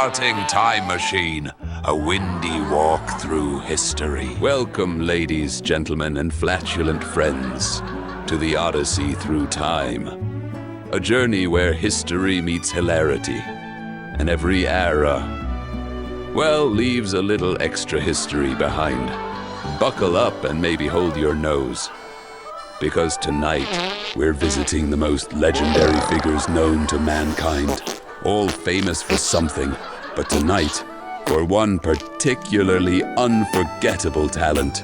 starting time machine. A windy walk through history. Welcome, ladies, gentlemen, and flatulent friends, to the Odyssey through time. A journey where history meets hilarity, and every era, well, leaves a little extra history behind. Buckle up and maybe hold your nose, because tonight we're visiting the most legendary figures known to mankind, all famous for something, but tonight, for one particularly unforgettable talent,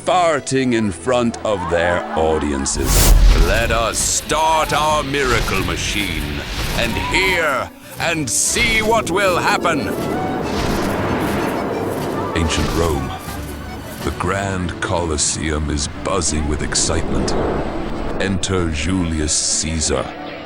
farting in front of their audiences. Let us start our miracle machine and hear and see what will happen. Ancient Rome. The Grand Colosseum is buzzing with excitement. Enter Julius Caesar,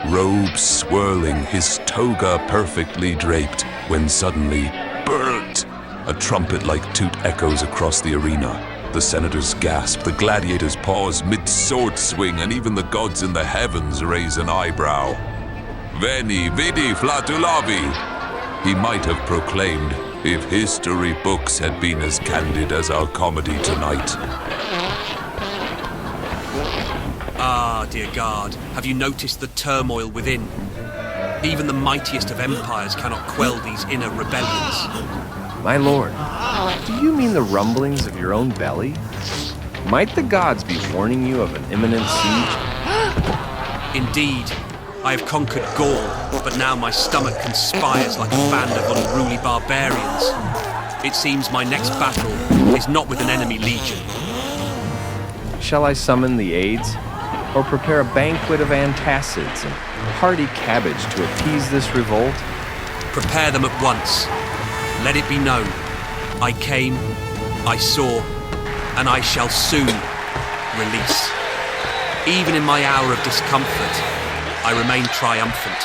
robe swirling, his toga perfectly draped, when suddenly, burnt! A trumpet-like toot echoes across the arena. The senators gasp, the gladiators pause mid-sword swing, and even the gods in the heavens raise an eyebrow. Veni, vidi, flatulavi! He might have proclaimed, if history books had been as candid as our comedy tonight. Ah, dear God, have you noticed the turmoil within? Even the mightiest of empires cannot quell these inner rebellions. My lord, do you mean the rumblings of your own belly? Might the gods be warning you of an imminent siege? Indeed, I have conquered Gaul, but now my stomach conspires like a band of unruly barbarians. It seems my next battle is not with an enemy legion. Shall I summon the aides, or prepare a banquet of antacids and hearty cabbage to appease this revolt? Prepare them at once. Let it be known, I came, I saw, and I shall soon release. Even in my hour of discomfort, I remain triumphant.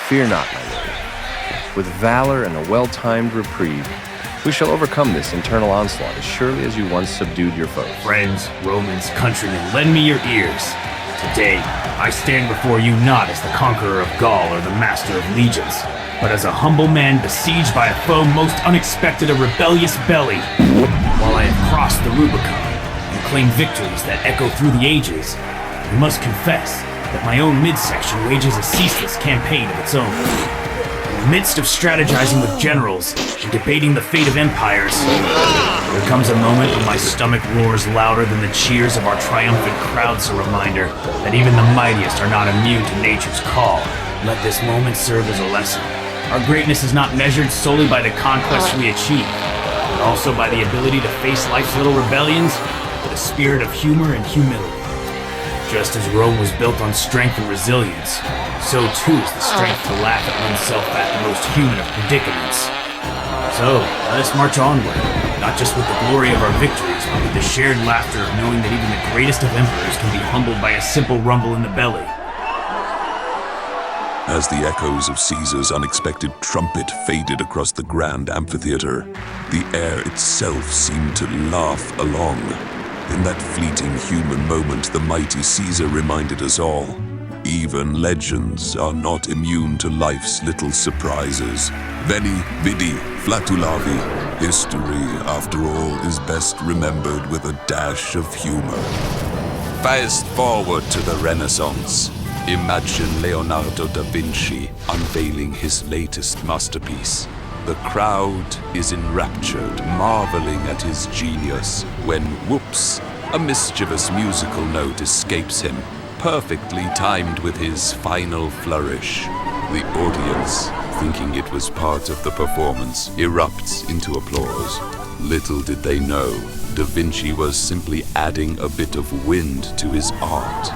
Fear not, my lord. With valor and a well-timed reprieve, we shall overcome this internal onslaught as surely as you once subdued your foes. Friends, Romans, countrymen, lend me your ears. Today, I stand before you not as the conqueror of Gaul or the master of legions, but as a humble man besieged by a foe most unexpected, a rebellious belly. While I have crossed the Rubicon and claimed victories that echo through the ages, I must confess that my own midsection wages a ceaseless campaign of its own. In the midst of strategizing with generals and debating the fate of empires, there comes a moment when my stomach roars louder than the cheers of our triumphant crowds, a reminder that even the mightiest are not immune to nature's call. Let this moment serve as a lesson. Our greatness is not measured solely by the conquests we achieve, but also by the ability to face life's little rebellions with a spirit of humor and humility. Just as Rome was built on strength and resilience, so too is the strength to laugh at oneself at the most human of predicaments. So, let us march onward, not just with the glory of our victories, but with the shared laughter of knowing that even the greatest of emperors can be humbled by a simple rumble in the belly. As the echoes of Caesar's unexpected trumpet faded across the grand amphitheater, the air itself seemed to laugh along. In that fleeting human moment, the mighty Caesar reminded us all, even legends are not immune to life's little surprises. Veni, vidi, flatulavi. History, after all, is best remembered with a dash of humor. Fast forward to the Renaissance. Imagine Leonardo da Vinci unveiling his latest masterpiece. The crowd is enraptured, marveling at his genius, when, whoops, a mischievous musical note escapes him, perfectly timed with his final flourish. The audience, thinking it was part of the performance, erupts into applause. Little did they know, Da Vinci was simply adding a bit of wind to his art.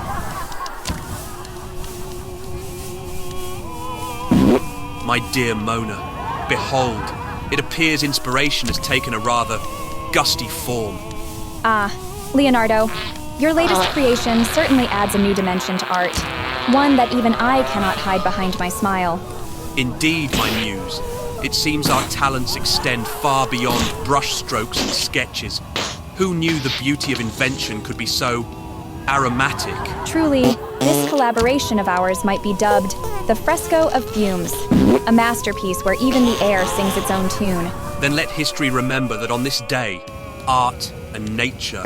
My dear Mona, behold, it appears inspiration has taken a rather gusty form. Ah, Leonardo, your latest creation certainly adds a new dimension to art, one that even I cannot hide behind my smile. Indeed, my muse, it seems our talents extend far beyond brushstrokes and sketches. Who knew the beauty of invention could be so aromatic. Truly, this collaboration of ours might be dubbed the Fresco of Fumes, a masterpiece where even the air sings its own tune. Then let history remember that on this day, art and nature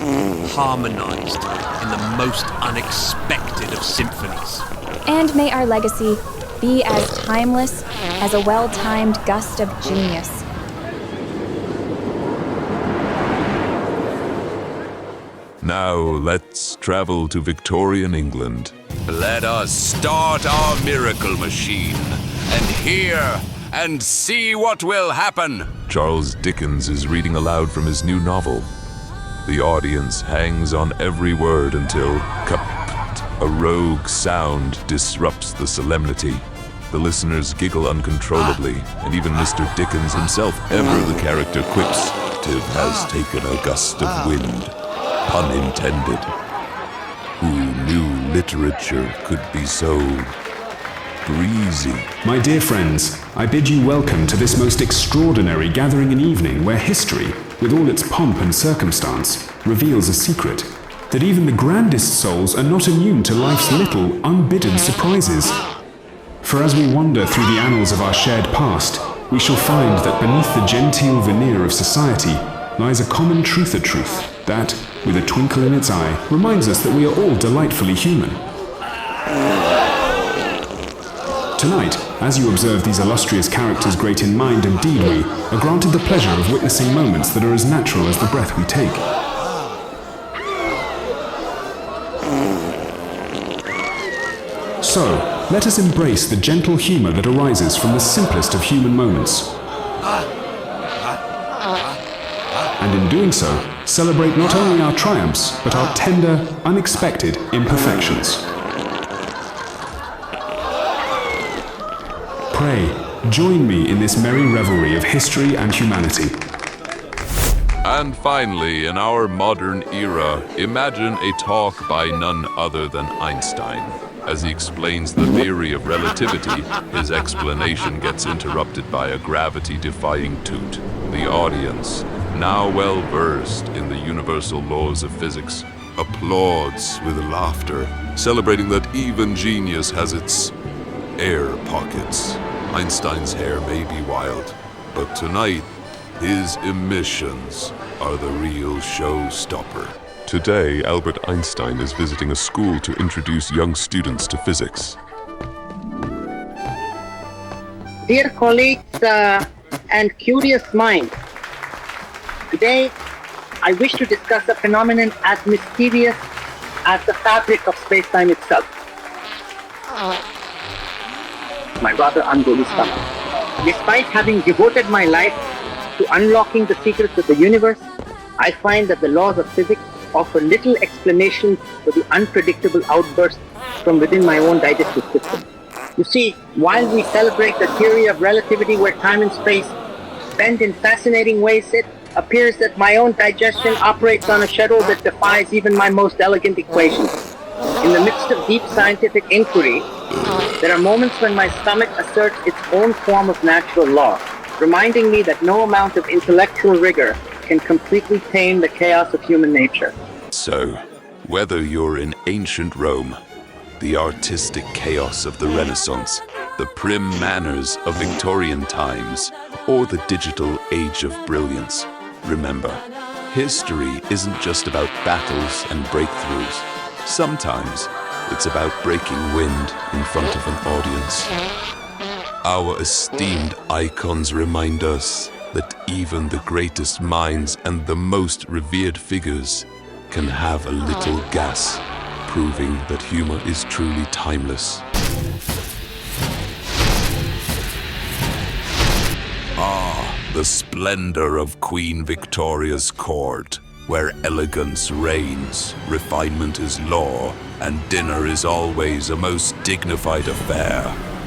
harmonized in the most unexpected of symphonies. And may our legacy be as timeless as a well-timed gust of genius. Now let's travel to Victorian England. Let us start our miracle machine and hear and see what will happen. Charles Dickens is reading aloud from his new novel. The audience hangs on every word until kapt, a rogue sound disrupts the solemnity. The listeners giggle uncontrollably, and even Mr. Dickens himself, ever the character, quips, "Tiv has taken a gust of wind." Pun intended. Who knew literature could be so breezy? My dear friends, I bid you welcome to this most extraordinary gathering and evening where history, with all its pomp and circumstance, reveals a secret, that even the grandest souls are not immune to life's little, unbidden surprises. For as we wander through the annals of our shared past, we shall find that beneath the genteel veneer of society lies a common truth that, with a twinkle in its eye, reminds us that we are all delightfully human. Tonight, as you observe these illustrious characters great in mind and deed, we are granted the pleasure of witnessing moments that are as natural as the breath we take. So, let us embrace the gentle humor that arises from the simplest of human moments. And in doing so, celebrate not only our triumphs, but our tender, unexpected imperfections. Pray, join me in this merry revelry of history and humanity. And finally, in our modern era, imagine a talk by none other than Einstein. As he explains the theory of relativity, his explanation gets interrupted by a gravity-defying toot. The audience, now well versed in the universal laws of physics, applauds with laughter, celebrating that even genius has its air pockets. Einstein's hair may be wild, but tonight, his emissions are the real showstopper. Today, Albert Einstein is visiting a school to introduce young students to physics. Dear colleagues and curious minds, today I wish to discuss a phenomenon as mysterious as the fabric of space-time itself. My rather unruly stomach. Despite having devoted my life to unlocking the secrets of the universe, I find that the laws of physics offer little explanation for the unpredictable outbursts from within my own digestive system. You see, while we celebrate the theory of relativity where time and space bend in fascinating ways, it appears that my own digestion operates on a schedule that defies even my most elegant equations. In the midst of deep scientific inquiry, there are moments when my stomach asserts its own form of natural law, reminding me that no amount of intellectual rigor can completely tame the chaos of human nature. So, whether you're in ancient Rome, the artistic chaos of the Renaissance, the prim manners of Victorian times, or the digital age of brilliance, remember, history isn't just about battles and breakthroughs. Sometimes it's about breaking wind in front of an audience. Our esteemed icons remind us that even the greatest minds and the most revered figures can have a little gas, proving that humor is truly timeless. Ah, the splendor of Queen Victoria's court, where elegance reigns, refinement is law, and dinner is always a most dignified affair,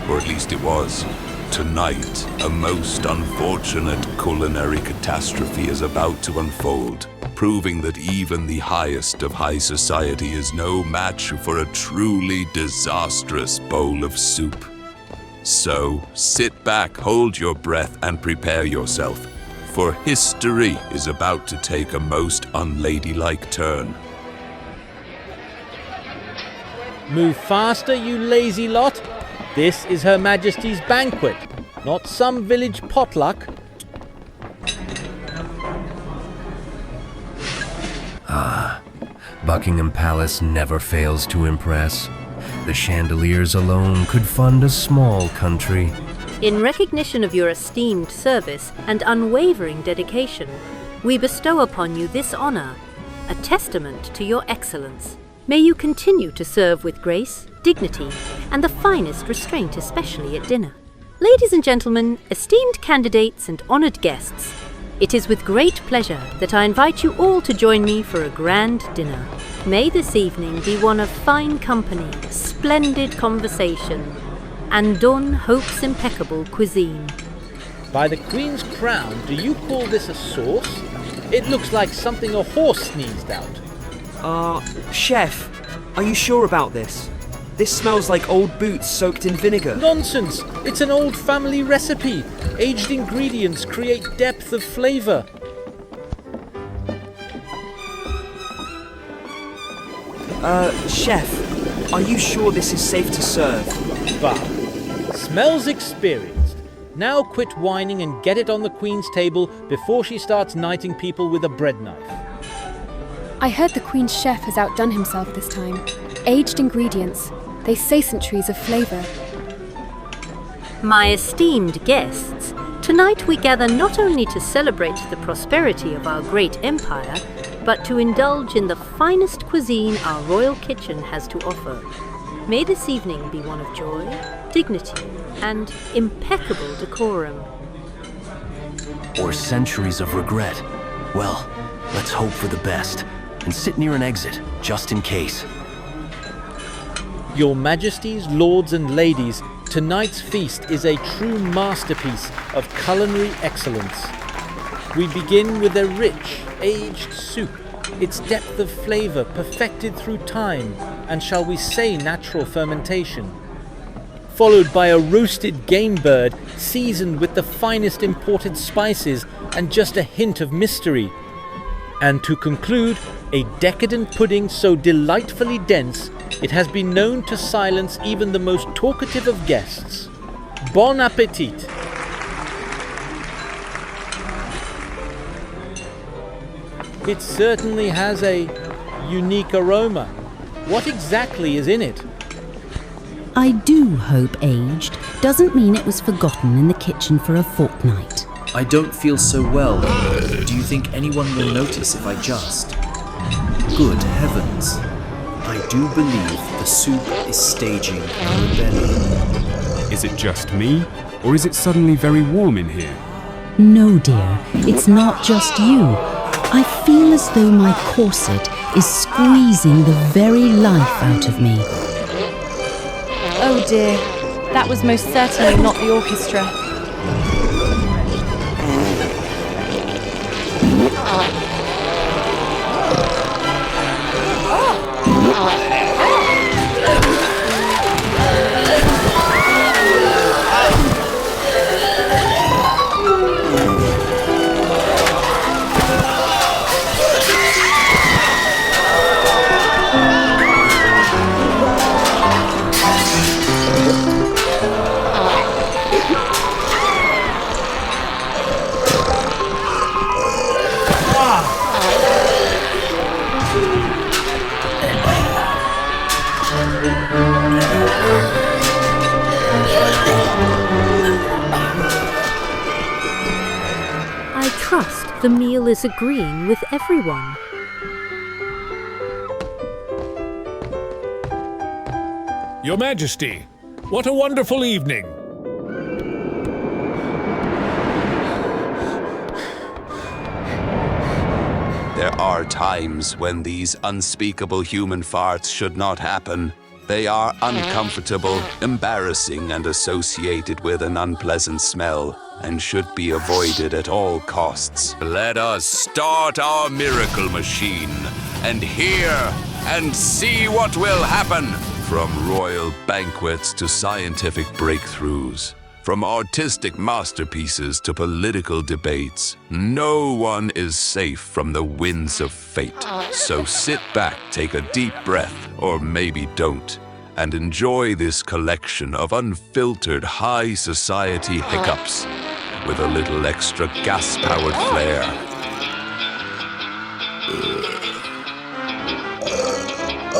or at least it was. Tonight, a most unfortunate culinary catastrophe is about to unfold, proving that even the highest of high society is no match for a truly disastrous bowl of soup. So, sit back, hold your breath, and prepare yourself, for history is about to take a most unladylike turn. Move faster, you lazy lot. This is Her Majesty's banquet, not some village potluck. Buckingham Palace never fails to impress. The chandeliers alone could fund a small country. In recognition of your esteemed service and unwavering dedication, we bestow upon you this honor, a testament to your excellence. May you continue to serve with grace, dignity, and the finest restraint, especially at dinner. Ladies and gentlemen, esteemed candidates and honored guests, it is with great pleasure that I invite you all to join me for a grand dinner. May this evening be one of fine company, splendid conversation, and Don Hope's impeccable cuisine. By the Queen's crown, do you call this a sauce? It looks like something a horse sneezed out. Chef, are you sure about this? This smells like old boots soaked in vinegar. Nonsense! It's an old family recipe. Aged ingredients create depth of flavor. Chef, are you sure this is safe to serve? Bah. Smells experienced. Now quit whining and get it on the Queen's table before she starts knighting people with a bread knife. I heard the Queen's chef has outdone himself this time. Aged ingredients. They say centuries of flavour. My esteemed guests, tonight we gather not only to celebrate the prosperity of our great empire, but to indulge in the finest cuisine our royal kitchen has to offer. May this evening be one of joy, dignity, and impeccable decorum. Or centuries of regret. Well, let's hope for the best, and sit near an exit, just in case. Your Majesties, lords and ladies, tonight's feast is a true masterpiece of culinary excellence. We begin with a rich, aged soup, its depth of flavour perfected through time, and shall we say natural fermentation. Followed by a roasted game bird seasoned with the finest imported spices and just a hint of mystery. And to conclude, a decadent pudding so delightfully dense it has been known to silence even the most talkative of guests. Bon appetit! It certainly has a unique aroma. What exactly is in it? I do hope aged doesn't mean it was forgotten in the kitchen for a fortnight. I don't feel so well. Do you think anyone will notice if I just? Good heavens. I do believe the soup is staging a rebellion. Is it just me, or is it suddenly very warm in here? No, dear, it's not just you. I feel as though my corset is squeezing the very life out of me. Oh dear, that was most certainly not the orchestra. I trust the meal is agreeing with everyone. Your Majesty, what a wonderful evening! There are times when these unspeakable human farts should not happen. They are uncomfortable, embarrassing, and associated with an unpleasant smell, and should be avoided at all costs. Let us start our miracle machine and hear and see what will happen. From royal banquets to scientific breakthroughs, from artistic masterpieces to political debates, no one is safe from the winds of fate. So sit back, take a deep breath, or maybe don't, and enjoy this collection of unfiltered high society hiccups with a little extra gas-powered flair.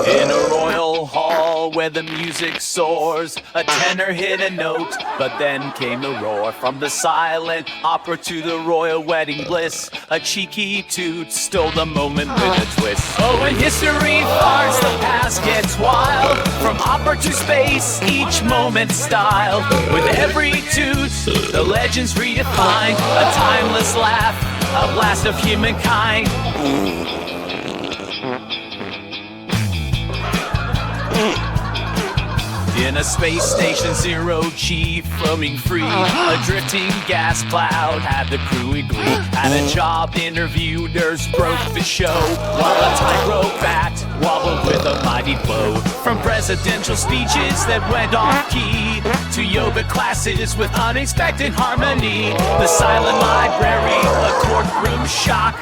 In a royal hall where the music soars, a tenor hit a note, but then came the roar. From the silent opera to the royal wedding bliss, a cheeky toot stole the moment with a twist. Oh, when history farts, the past gets wild. From opera to space, each moment styled. With every toot, the legends redefined. A timeless laugh, a blast of humankind. In a space station zero-G, floating free, a drifting gas cloud had the crew glee. At a job interview, nerves broke the show, while a tightrope act wobbled with a mighty blow. From presidential speeches that went off-key to yoga classes with unexpected harmony, the silent library, a courtroom shock.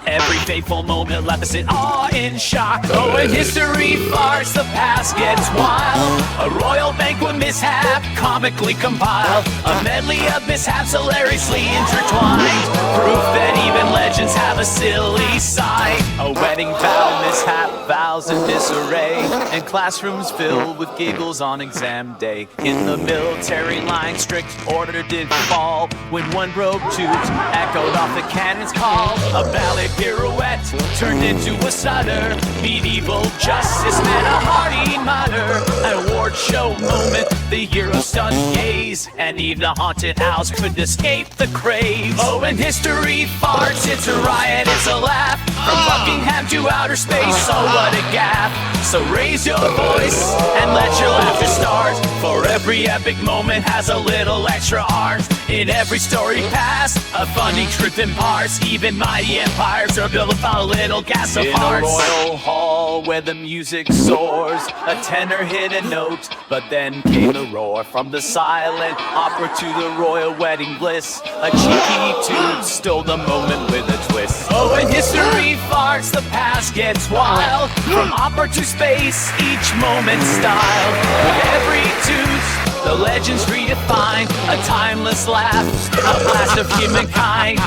Every fateful moment left us in awe and shock. Oh, when history farts, the past gets wild. A royal banquet mishap, comically compiled. A medley of mishaps hilariously intertwined. Proof that even legends have a silly side. A wedding vow mishap, vows in disarray, and classrooms filled with giggles on exam day. In the military line, strict order did fall when one broke tubes echoed off the cannon's call. A ballet pirouette turned into a stutter. Medieval justice met a hearty mutter. An award show moment, the hero stunned gaze, and even a haunted house couldn't escape the craze. Oh, when history farts, it's a riot, it's a laugh. From Buckingham to outer space, oh what a gap. So raise your voice and let your laughter start, for every epic moment has a little extra art. In every story past, a funny truth imparts. Even mighty empires are built without a little gas of hearts. In a royal hall where the music soars, a tenor hit a note, but then came the roar. From the silent opera to the royal wedding bliss, a cheeky toot stole the moment with a twist. Oh, when history farts, the past gets wild. From opera to space, each moment styled. With every toot, the legends redefined. A timeless laugh, a blast of humankind.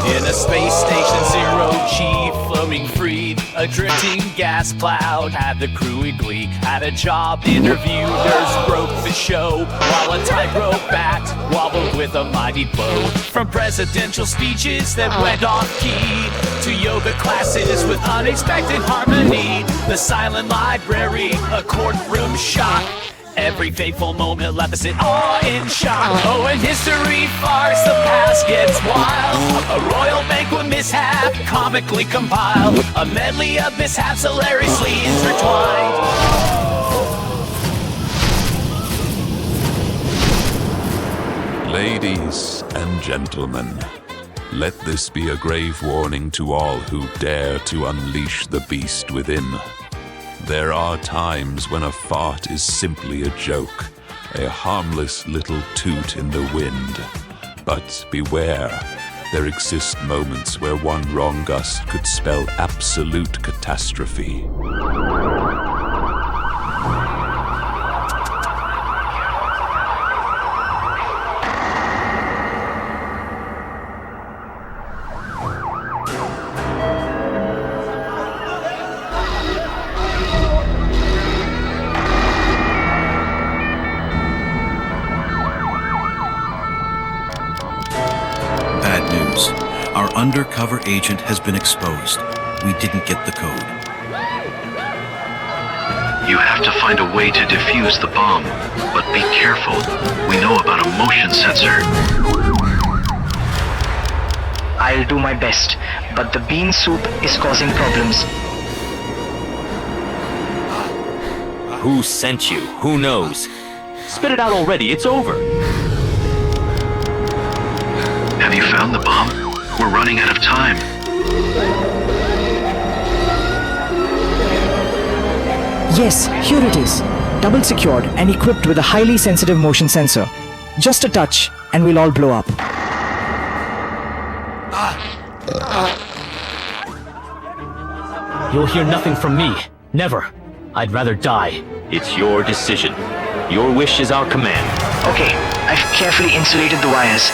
In a space station zero-G, floating free, a drifting gas cloud had the crew in glee. At a job interview, nerves broke the show, while a tightrope act wobbled with a mighty blow. From presidential speeches that went off-key to yoga classes with unexpected harmony, the silent library, a courtroom shock. Every fateful moment left us in awe and shock. Oh, when history farts, the past gets wild. A royal banquet mishap, comically compiled. A medley of mishaps hilariously intertwined. Ladies and gentlemen, let this be a grave warning to all who dare to unleash the beast within. There are times when a fart is simply a joke, a harmless little toot in the wind. But beware, there exist moments where one wrong gust could spell absolute catastrophe. Our undercover agent has been exposed. We didn't get the code. You have to find a way to defuse the bomb, but be careful. We know about a motion sensor. I'll do my best, but the bean soup is causing problems. Who sent you? Who knows? Spit it out already, it's over. Have you found the bomb? We're running out of time. Yes, here it is. Double secured and equipped with a highly sensitive motion sensor. Just a touch and we'll all blow up. You'll hear nothing from me. Never. I'd rather die. It's your decision. Your wish is our command. Okay, I've carefully insulated the wires.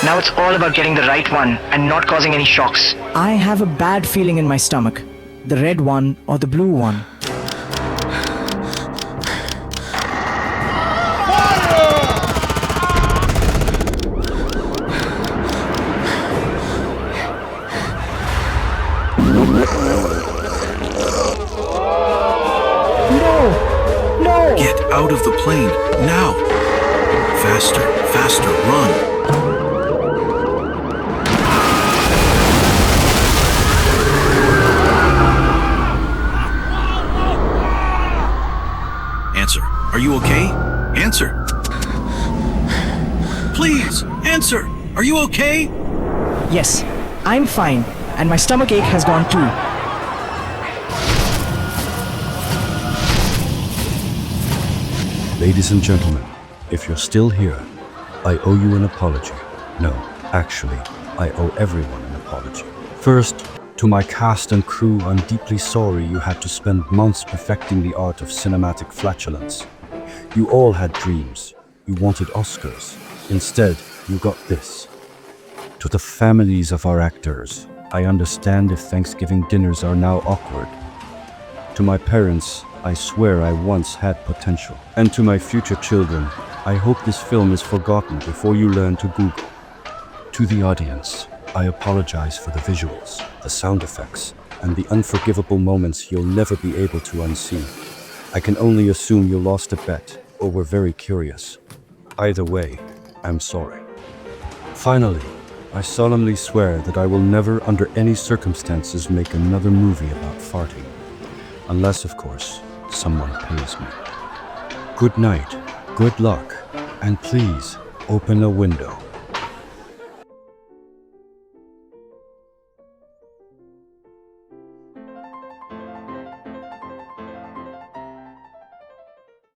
Now it's all about getting the right one and not causing any shocks. I have a bad feeling in my stomach. The red one or the blue one. No! Get out of the plane, now! Faster, faster, run! Answer. Are you okay? Answer. Please, answer. Are you okay? Yes, I'm fine, and my stomach ache has gone too. Ladies and gentlemen, if you're still here, I owe you an apology. No, actually, I owe everyone an apology. First, to my cast and crew, I'm deeply sorry you had to spend months perfecting the art of cinematic flatulence. You all had dreams. You wanted Oscars. Instead, you got this. To the families of our actors, I understand if Thanksgiving dinners are now awkward. To my parents, I swear I once had potential. And to my future children, I hope this film is forgotten before you learn to Google. To the audience, I apologize for the visuals, the sound effects, and the unforgivable moments you'll never be able to unsee. I can only assume you lost a bet or were very curious. Either way, I'm sorry. Finally, I solemnly swear that I will never under any circumstances make another movie about farting. Unless, of course, someone pays me. Good night, good luck, and please open a window.